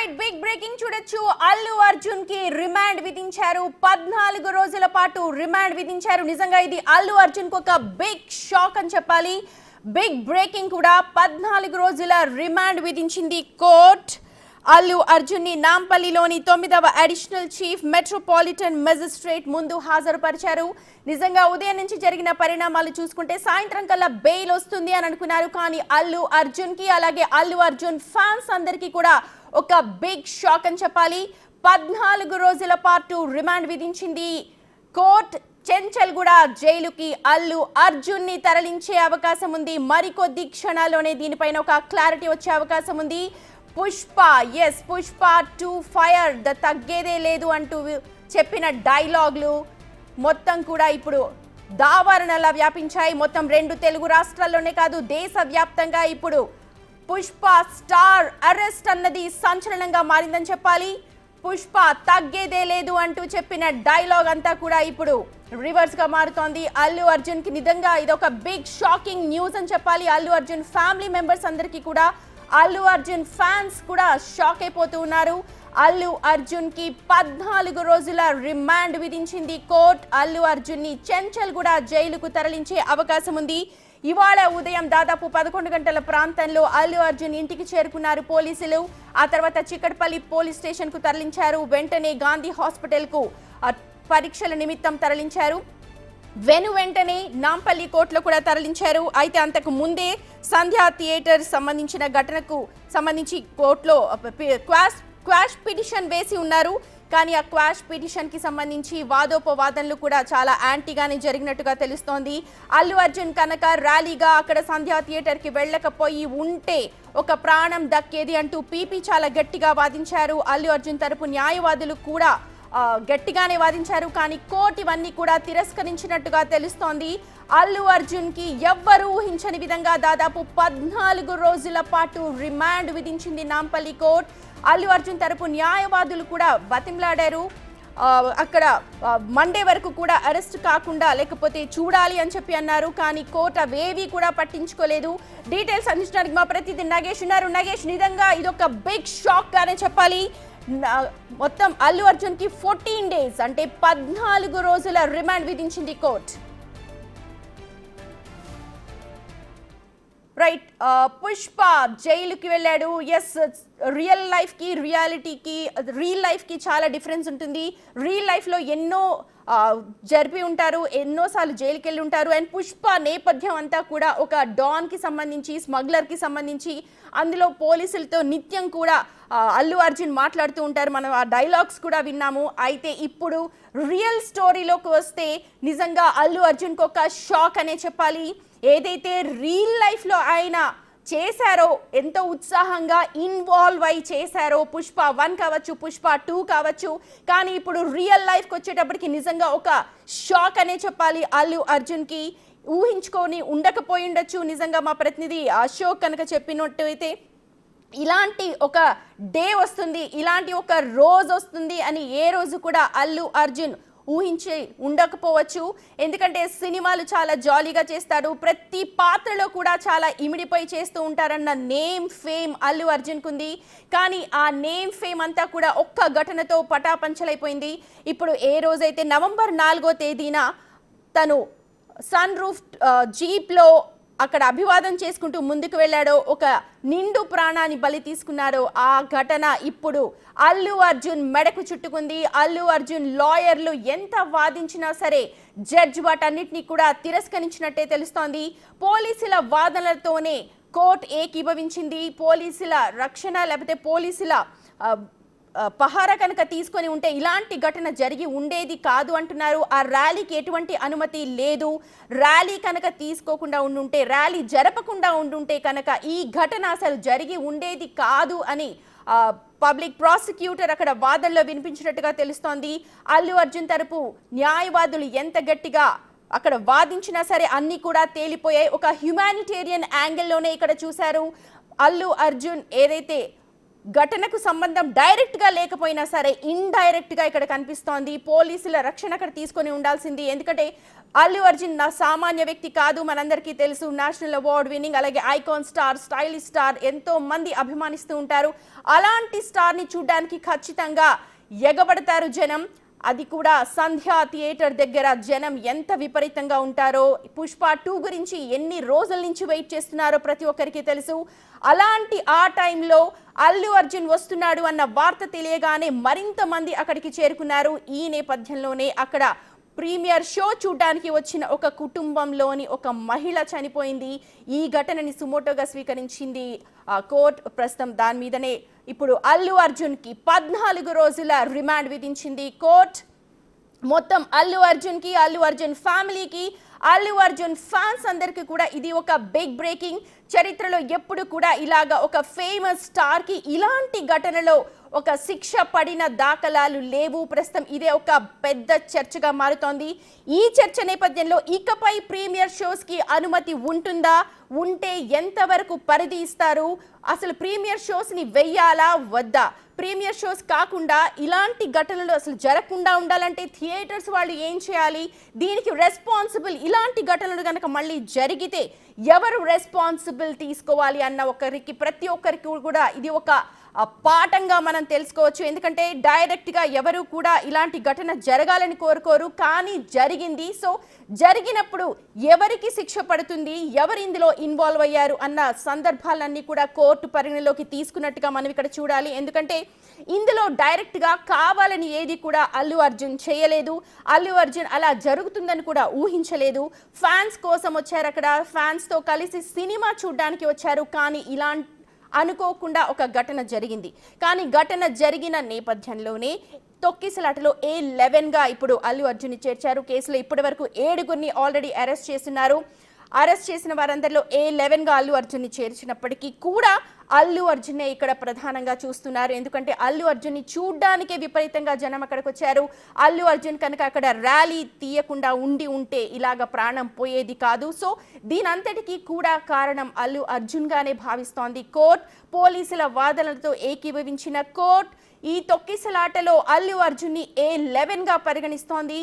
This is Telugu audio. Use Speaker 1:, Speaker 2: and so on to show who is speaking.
Speaker 1: రైట్ బిగ్ బ్రేకింగ్ చూడొచ్చు. అల్లు అర్జున్ కి రిమాండ్ విధించారు. 14 రోజుల పాటు రిమాండ్ విధించారు. నిజంగా ఇది అల్లు అర్జున్ కు ఒక బిగ్ షాక్ అని చెప్పాలి. బిగ్ బ్రేకింగ్ కూడా 14 రోజుల రిమాండ్ విధించింది కోర్ట్. అల్లు అర్జున్ ని నాంపల్లిలోని 9వ అడిషనల్ చీఫ్ మెట్రోపాలిటన్ మెజిస్ట్రేట్ ముందు హాజరుపరిచారు. నిజంగా ఉదయం నుంచి జరిగిన పరిణామాలు చూసుకుంటే సాయంత్రం కల్లా బెయిల్ వస్తుంది అని అనుకున్నారు. కానీ అల్లు అర్జున్ కి అలాగే అల్లు అర్జున్ ఫ్యాన్స్ అందరికీ కూడా ఒక బిగ్ షాక్ అని చెప్పాలి. 14 రోజుల పాటు రిమాండ్ విధించింది కోర్ట్. చెంచల్గూడ జైలుకి అల్లు అర్జున్ ని తరలించే అవకాశం ఉంది. మరికొద్ది క్షణాల్లోనే దీనిపైన ఒక క్లారిటీ వచ్చే అవకాశం ఉంది. పుష్ప 2 ఫైర్ ద తగ్గేదే లేదు అంటూ చెప్పిన డైలాగులు మొత్తం కూడా ఇప్పుడు దావారణలా వ్యాపించాయి. మొత్తం 2 తెలుగు రాష్ట్రాల్లోనే కాదు దేశవ్యాప్తంగా ఇప్పుడు పుష్ప స్టార్ అరెస్ట్ అన్నది సంచలనంగా మారిందని చెప్పాలి. పుష్ప తగ్గేదే లేదు అంటూ చెప్పిన డైలాగ్ అంతా కూడా ఇప్పుడు రివర్స్ గా మారుతోంది. అల్లు అర్జున్ కి నిజంగా ఇదొక బిగ్ షాకింగ్ న్యూస్ అని చెప్పాలి. అల్లు అర్జున్ ఫ్యామిలీ మెంబర్స్ అందరికీ కూడా, అల్లు అర్జున్ ఫ్యాన్స్ కూడా షాక్ అయిపోతూ ఉన్నారు. అల్లు అర్జున్ కి 14 రోజుల రిమాండ్ విధించింది కోర్ట్. అల్లు అర్జున్ ని చెంచల్గూడ జైలుకు తరలించే అవకాశం ఉంది. ఇవాళ ఉదయం దాదాపు 11 గంటల ప్రాంతంలో అల్లు అర్జున్ ఇంటికి చేరుకున్నారు పోలీసులు. ఆ తర్వాత చిక్కడపల్లి పోలీస్ స్టేషన్ కు తరలించారు. వెంటనే గాంధీ హాస్పిటల్ కు పరీక్షల నిమిత్తం తరలించారు. వెంటనే నాంపల్లి కోర్టులో కూడా తరలించారు. అయితే అంతకు ముందే సంధ్యా థియేటర్ సంబంధించిన ఘటనకు సంబంధించి కోర్టులో క్వాష్ పిటిషన్ వేసి ఉన్నారు. కానీ ఆ క్వాష్ పిటిషన్ కి సంబంధించి వాదోపవాదనలు కూడా చాలా యాంటీగానే జరిగినట్టుగా తెలుస్తోంది. అల్లు అర్జున్ కనుక ర్యాలీగా అక్కడ సంధ్యా థియేటర్ కి వెళ్ళకపోయి ఉంటే ఒక ప్రాణం దక్కేది అంటూ పీపీ చాలా గట్టిగా వాదించారు. అల్లు అర్జున్ తరపు న్యాయవాదులు కూడా గట్టిగానే వాదించారు. కానీ కోర్టు ఇవన్నీ కూడా తిరస్కరించినట్టుగా తెలుస్తోంది. అల్లు అర్జున్ కి ఎవ్వరూ ఊహించని విధంగా దాదాపు 14 రోజుల పాటు రిమాండ్ విధించింది నాంపల్లి కోర్టు. అల్లు అర్జున్ తరపు న్యాయవాదులు కూడా బతిమలాడారు. అక్కడ మండే వరకు కూడా అరెస్ట్ కాకుండా లేకపోతే చూడాలి అని చెప్పి అన్నారు. కానీ కోర్టు అవేవి కూడా పట్టించుకోలేదు. డీటెయిల్స్ అందించడానికి మా ప్రతినిధి నగేష్ ఉన్నారు. నగేష్, నిజంగా ఇదొక బిగ్ షాక్ గానే చెప్పాలి. మొత్తం అల్లు అర్జున్ కి 14 డేస్ అంటే 14 రోజుల రిమాండ్ విధించింది కోర్టు. రైట్, పుష్ప జైలుకి వెళ్ళాడు. రియల్ లైఫ్ కి రియల్ లైఫ్ కి చాలా డిఫరెన్స్ ఉంటుంది. రియల్ లైఫ్ లో ఎన్నో జరిపి ఉంటారు, ఎన్నోసార్లు జైలుకి వెళ్ళి ఉంటారు. అండ్ పుష్ప నేపథ్యం అంతా కూడా ఒక డాన్ కి సంబంధించి, స్మగ్లర్ కి సంబంధించి, అందులో పోలీసులతో నిత్యం కూడా అల్లు అర్జున్ మాట్లాడుతూ ఉంటారు. మనం ఆ డైలాగ్స్ కూడా విన్నాము. అయితే ఇప్పుడు రియల్ స్టోరీలోకి వస్తే నిజంగా అల్లు అర్జున్కి ఒక షాక్ అనే చెప్పాలి. ఏదైతే రియల్ లైఫ్లో ఆయన చేశారో, ఎంతో ఉత్సాహంగా ఇన్వాల్వ్ అయి చేశారో, పుష్ప 1 కావచ్చు, పుష్ప 2 కావచ్చు, కానీ ఇప్పుడు రియల్ లైఫ్కి వచ్చేటప్పటికి నిజంగా ఒక షాక్ అనే చెప్పాలి. అల్లు అర్జున్కి ఊహించుకొని ఉండకపోయి ఉండొచ్చు. నిజంగా మా ప్రతినిధి అశోక్ కనుక చెప్పినట్టు అయితే ఇలాంటి ఒక డే వస్తుంది, ఇలాంటి ఒక రోజు వస్తుంది అని ఏ రోజు కూడా అల్లు అర్జున్ ఊహించి ఉండకపోవచ్చు. ఎందుకంటే సినిమాలు చాలా జాలీగా చేస్తారు, ప్రతి పాత్రలో కూడా చాలా ఇమిడిపోయి చేస్తూ ఉంటారన్న నేమ్ ఫేమ్ అల్లు అర్జున్కు ఉంది. కానీ ఆ నేమ్ ఫేమ్ అంతా కూడా ఒక్క ఘటనతో పటాపంచలైపోయింది. ఇప్పుడు ఏ రోజైతే నవంబర్ 4వ తేదీన తను సన్ రూఫ్ జీప్లో అక్కడ అభివాదం చేసుకుంటూ ముందుకు వెళ్ళాడో, ఒక నిండు ప్రాణాన్ని బలి తీసుకున్నారో, ఆ ఘటన ఇప్పుడు అల్లు అర్జున్ మెడకు చుట్టుకుంది. అల్లు అర్జున్ లాయర్లు ఎంత వాదించినా సరే జడ్జి వాటన్నిటిని కూడా తిరస్కరించినట్టే తెలుస్తోంది. పోలీసుల వాదనలతోనే కోర్టు ఏకీభవించింది. పోలీసుల రక్షణ లేకపోతే పోలీసుల పహారా కనుక తీసుకొని ఉంటే ఇలాంటి ఘటన జరిగి ఉండేది కాదు అంటున్నారు. ఆ ర్యాలీకి ఎటువంటి అనుమతి లేదు. ర్యాలీ కనుక తీసుకోకుండా ఉండుంటే, ర్యాలీ జరపకుండా ఉండుంటే కనుక ఈ ఘటన అసలు జరిగి ఉండేది కాదు అని పబ్లిక్ ప్రాసిక్యూటర్ అక్కడ వాదనలో వినిపించినట్టుగా తెలుస్తోంది. అల్లు అర్జున్ తరపు న్యాయవాదులు ఎంత గట్టిగా అక్కడ వాదించినా సరే అన్ని కూడా తేలిపోయాయి. ఒక హ్యుమానిటేరియన్ యాంగిల్లోనే ఇక్కడ చూశారు. అల్లు అర్జున్ ఏదైతే ఘటనకు సంబంధం డైరెక్ట్ గా లేకపోయినా సరే ఇండైరెక్ట్ గా ఇక్కడ కనిపిస్తోంది. పోలీసుల రక్షణ అక్కడ తీసుకొని ఉండాల్సింది. ఎందుకంటే అల్లు అర్జున్ నా సామాన్య వ్యక్తి కాదు, మనందరికీ తెలుసు. నేషనల్ అవార్డ్ విన్నింగ్, అలాగే ఐకాన్ స్టార్, స్టైలిష్ స్టార్, ఎంతో మంది అభిమానిస్తూ ఉంటారు. అలాంటి స్టార్ ని చూడడానికి ఖచ్చితంగా ఎగబడతారు జనం. అది కూడా సంధ్యా థియేటర్ దగ్గర జనం ఎంత విపరీతంగా ఉంటారో, పుష్ప 2 గురించి ఎన్ని రోజుల నుంచి వెయిట్ చేస్తున్నారో ప్రతి ఒక్కరికి తెలుసు. అలాంటి ఆ టైంలో అల్లు అర్జున్ వస్తున్నాడు అన్న వార్త తెలియగానే మరింత మంది అక్కడికి చేరుకున్నారు. ఈ నేపథ్యంలోనే అక్కడ ప్రీమియర్ షో చూడడానికి వచ్చిన ఒక కుటుంబంలోని ఒక మహిళ చనిపోయింది. ఈ ఘటనని సుమోటోగా స్వీకరించింది కోర్టు. ప్రస్తుతం దాని మీదనే ఇప్పుడు అల్లు అర్జున్కి 14 రోజుల రిమాండ్ విధించింది కోర్టు. మొత్తం అల్లు అర్జున్కి, అల్లు అర్జున్ ఫ్యామిలీకి, అల్లు అర్జున్ ఫ్యాన్స్ అందరికీ కూడా ఇది ఒక బిగ్ బ్రేకింగ్. చరిత్రలో ఎప్పుడు కూడా ఇలాగా ఒక ఫేమస్ స్టార్కి ఇలాంటి ఘటనలో ఒక శిక్ష పడిన దాఖలాలు లేవు. ప్రస్తుతం ఇదే ఒక పెద్ద చర్చగా మారుతోంది. ఈ చర్చ నేపథ్యంలో ఇకపై ప్రీమియర్ షోస్కి అనుమతి ఉంటుందా, ఉంటే ఎంతవరకు పరిధి ఇస్తారు, అసలు ప్రీమియర్ షోస్ని వెయ్యాలా వద్దా, ప్రీమియర్ షోస్ కాకుండా ఇలాంటి ఘటనలు అసలు జరగకుండా ఉండాలంటే థియేటర్స్ వాళ్ళు ఏం చేయాలి, దీనికి రెస్పాన్సిబుల్, ఇలాంటి ఘటనలు కనుక మళ్ళీ జరిగితే ఎవరు రెస్పాన్సిబుల్ తీసుకోవాలి అన్న ప్రతి ఒక్కరికి కూడా ఇది ఒక పాఠంగా మనం తెలుసుకోవచ్చు. ఎందుకంటే డైరెక్ట్గా ఎవరు కూడా ఇలాంటి ఘటన జరగాలని కోరుకోరు, కానీ జరిగింది. సో జరిగినప్పుడు ఎవరికి శిక్ష పడుతుంది, ఎవరు ఇందులో ఇన్వాల్వ్ అయ్యారు అన్న సందర్భాలన్నీ కూడా కోర్టు పరిగణలోకి తీసుకున్నట్టుగా మనం ఇక్కడ చూడాలి. ఎందుకంటే ఇందులో డైరెక్ట్గా కావాలని ఏది కూడా అల్లు అర్జున్ చేయలేదు. అల్లు అర్జున్ అలా జరుగుతుందని కూడా ఊహించలేదు. ఫ్యాన్స్ కోసం వచ్చారు, అక్కడ ఫ్యాన్స్తో కలిసి సినిమా చూడడానికి వచ్చారు. కానీ ఇలాంటి అనుకోకుండా ఒక ఘటన జరిగింది. కానీ ఘటన జరిగిన నేపథ్యంలోనే తొక్కిసలాటలో A11గా ఇప్పుడు అల్లు అర్జున్ని చేర్చారు. కేసులో ఇప్పటి వరకు 7గురిని ఆల్రెడీ అరెస్ట్ చేస్తున్నారు. అరెస్ట్ చేసిన వారందరిలో A11గా అల్లు అర్జున్ని చేర్చినప్పటికీ కూడా అల్లు అర్జున్నే ఇక్కడ ప్రధానంగా చూస్తున్నారు. ఎందుకంటే అల్లు అర్జున్ని చూడ్డానికే విపరీతంగా జనం అక్కడికి వచ్చారు. అల్లు అర్జున్ కనుక అక్కడ ర్యాలీ తీయకుండా ఉంటే ఇలాగ ప్రాణం పోయేది కాదు. సో దీనంతటికీ కూడా కారణం అల్లు అర్జున్గానే భావిస్తోంది కోర్టు. పోలీసుల వాదనలతో ఏకీభవించిన కోర్టు ఈ తొక్కిసలాటలో అల్లు అర్జున్ని A11గా పరిగణిస్తోంది.